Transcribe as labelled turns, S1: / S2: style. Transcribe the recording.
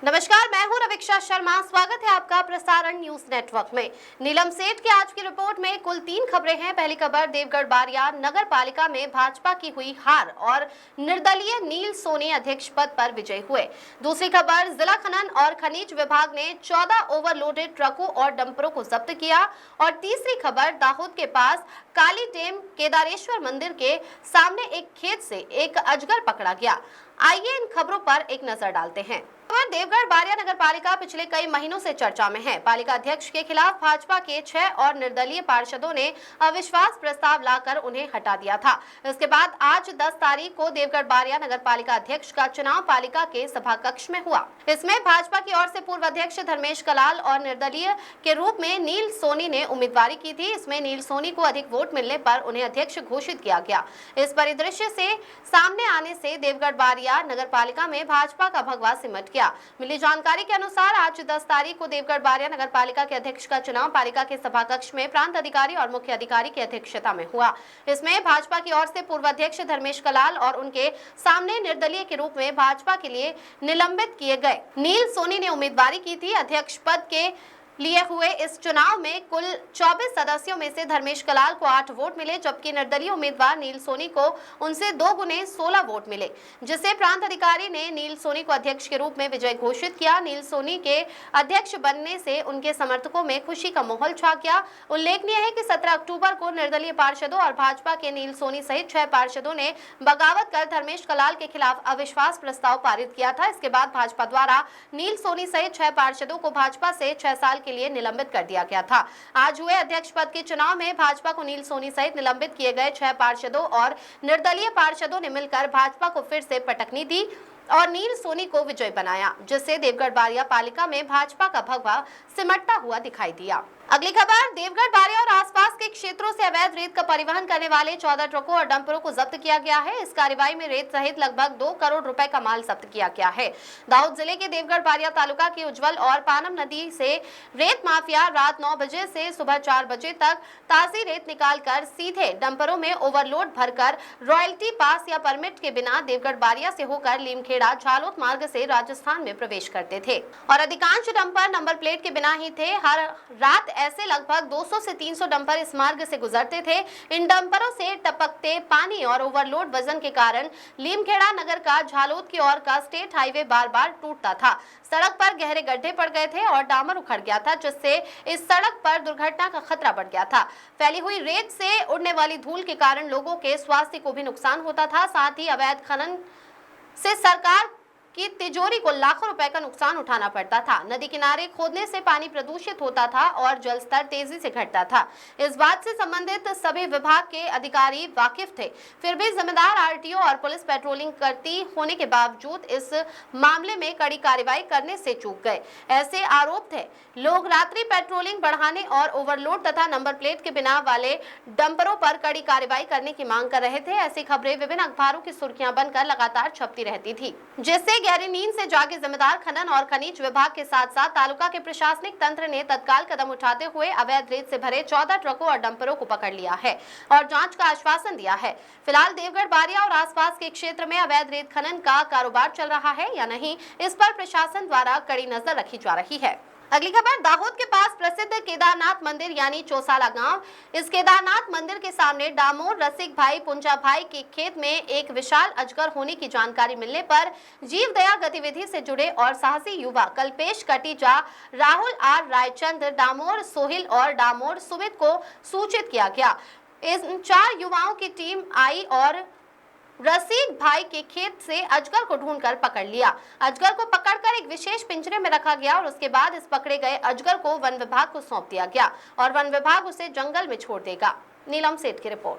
S1: नमस्कार, मैं हूं रविक्षा शर्मा। स्वागत है आपका प्रसारण न्यूज नेटवर्क में। नीलम सेठ की आज की रिपोर्ट में कुल 3 खबरें हैं। पहली खबर, देवगढ़ बारिया नगर पालिका में भाजपा की हुई हार और निर्दलीय नील सोनी अध्यक्ष पद पर विजयी हुए। दूसरी खबर, जिला खनन और खनिज विभाग ने 14 ओवरलोडेड ट्रकों और डंपरों को जब्त किया। और तीसरी खबर, दाहोद के पास काली डेम केदारेश्वर मंदिर के सामने एक खेत से एक अजगर पकड़ा गया। आइए इन खबरों पर एक नजर डालते हैं। देवगढ़ बारिया नगर पालिका पिछले कई महीनों से चर्चा में है। पालिका अध्यक्ष के खिलाफ भाजपा के 6 और निर्दलीय पार्षदों ने अविश्वास प्रस्ताव लाकर उन्हें हटा दिया था। इसके बाद आज 10 तारीख को देवगढ़ बारिया नगर पालिका अध्यक्ष का चुनाव पालिका के सभा कक्ष में हुआ। इसमें भाजपा की ओर से पूर्व अध्यक्ष धर्मेश कलाल और निर्दलीय के रूप में नील सोनी ने उम्मीदवारी की थी। इसमें नील सोनी को अधिक वोट मिलने पर उन्हें अध्यक्ष घोषित किया गया। इस परिदृश्य से सामने आने से देवगढ़ बारिया नगर पालिका में भाजपा का भगवा सिमट गया। मिली जानकारी के अनुसार आज 10 तारीख को देवगढ़ बारिया नगर पालिका के अध्यक्ष का चुनाव पालिका के सभा कक्ष में प्रांत अधिकारी और मुख्य अधिकारी की अध्यक्षता में हुआ। इसमें भाजपा की ओर से पूर्व अध्यक्ष धर्मेश कलाल और उनके सामने निर्दलीय के रूप में भाजपा के लिए निलंबित किए गए नील सोनी ने उम्मीदवारी की थी। अध्यक्ष पद के लिए हुए इस चुनाव में कुल 24 सदस्यों में से धर्मेश कलाल को 8 वोट मिले, जबकि निर्दलीय उम्मीदवार नील सोनी को उनसे 2 गुने 16 वोट मिले, जिससे प्रांत अधिकारी ने नील सोनी को अध्यक्ष के रूप में विजय घोषित किया। नील सोनी के अध्यक्ष बनने से उनके समर्थकों में खुशी का माहौल छा गया। उल्लेखनीय है कि 17 अक्टूबर को निर्दलीय पार्षदों और भाजपा के नील सोनी सहित 6 पार्षदों ने बगावत कर धर्मेश कलाल के खिलाफ अविश्वास प्रस्ताव पारित किया था। इसके बाद भाजपा द्वारा नील सोनी सहित 6 पार्षदों को भाजपा से 6 साल के लिए निलंबित कर दिया गया था। आज हुए अध्यक्ष पद के चुनाव में भाजपा को नील सोनी सहित निलंबित किए गए 6 पार्षदों और निर्दलीय पार्षदों ने मिलकर भाजपा को फिर से पटकनी दी और नील सोनी को विजय बनाया, जिससे देवगढ़ बारिया पालिका में भाजपा का भगवा सिमटता हुआ दिखाई दिया। अगली खबर, देवगढ़ बारिया और आसपास के क्षेत्रों से अवैध रेत का परिवहन करने वाले 14 ट्रकों और डंपरों को जब्त किया गया है। इस कार्रवाई में रेत सहित लगभग 2 करोड़ रुपए का माल जब्त किया गया है। दाहोद जिले के देवगढ़ बारिया तालुका की उज्जवल और पानम नदी से रेत माफिया रात 9 बजे से सुबह 4 बजे तक ताजी रेत निकालकर सीधे डंपरों में ओवरलोड भरकर रॉयल्टी पास या परमिट के बिना देवगढ़ बारिया से होकर लीमखेड़ा झालोद मार्ग से राजस्थान में प्रवेश करते थे और अधिकांश डंपर नंबर प्लेट के बिना ही थे। हर रात ऐसे लगभग 200 से 300 डंपर इस मार्ग से गुजरते थे। इन डंपरों से टपकते पानी और ओवरलोड वजन के कारण लीमखेड़ा नगर का झालोद की ओर का स्टेट हाईवे बार बार टूटता था। सड़क पर गहरे गड्ढे पड़ गए थे और डामर उखड़ गया था, जिससे इस सड़क पर दुर्घटना का खतरा बढ़ गया था। फैली हुई रेत से उड़ने वाली धूल के कारण लोगों के स्वास्थ्य को भी नुकसान होता था। साथ ही अवैध खनन से सरकार की तिजोरी को लाखों रुपए का नुकसान उठाना पड़ता था। नदी किनारे खोदने से पानी प्रदूषित होता था और जल स्तर तेजी से घटता था। इस बात से संबंधित सभी विभाग के अधिकारी वाकिफ थे, फिर भी जिम्मेदार आरटीओ और पुलिस पेट्रोलिंग करती होने के बावजूद इस मामले में कड़ी कार्रवाई करने से चूक गए। ऐसे आरोप थे। लोग रात्रि पेट्रोलिंग बढ़ाने और ओवरलोड तथा नंबर प्लेट के बिना वाले डंपरों पर कड़ी कार्रवाई करने की मांग कर रहे थे। ऐसी खबरें विभिन्न अखबारों की सुर्खियां बनकर लगातार छपती रहती थी, जिससे गहरी नींद से जागे जिम्मेदार खनन और खनिज विभाग के साथ साथ तालुका के प्रशासनिक तंत्र ने तत्काल कदम उठाते हुए अवैध रेत से भरे 14 ट्रकों और डंपरों को पकड़ लिया है और जांच का आश्वासन दिया है। फिलहाल देवगढ़ बारिया और आसपास के क्षेत्र में अवैध रेत खनन का कारोबार चल रहा है या नहीं, इस पर प्रशासन द्वारा कड़ी नजर रखी जा रही है। अगली खबर, दाहोद के पास प्रसिद्ध केदारनाथ मंदिर यानी चौसाला गांव। इस केदारनाथ मंदिर के सामने डामोर रसिक भाई पुंजा भाई के खेत में एक विशाल अजगर होने की जानकारी मिलने पर जीव दया गतिविधि से जुड़े और साहसी युवा कल्पेश कटीजा, राहुल आर रायचंद्र, डामोर सोहिल और डामोर सुमित को सूचित किया गया। इन 4 युवाओं की टीम आई और रसिक भाई के खेत से अजगर को ढूंढकर पकड़ लिया। अजगर को पकड़कर एक विशेष पिंजरे में रखा गया और उसके बाद इस पकड़े गए अजगर को वन विभाग को सौंप दिया गया और वन विभाग उसे जंगल में छोड़ देगा। नीलम सेठ की रिपोर्ट।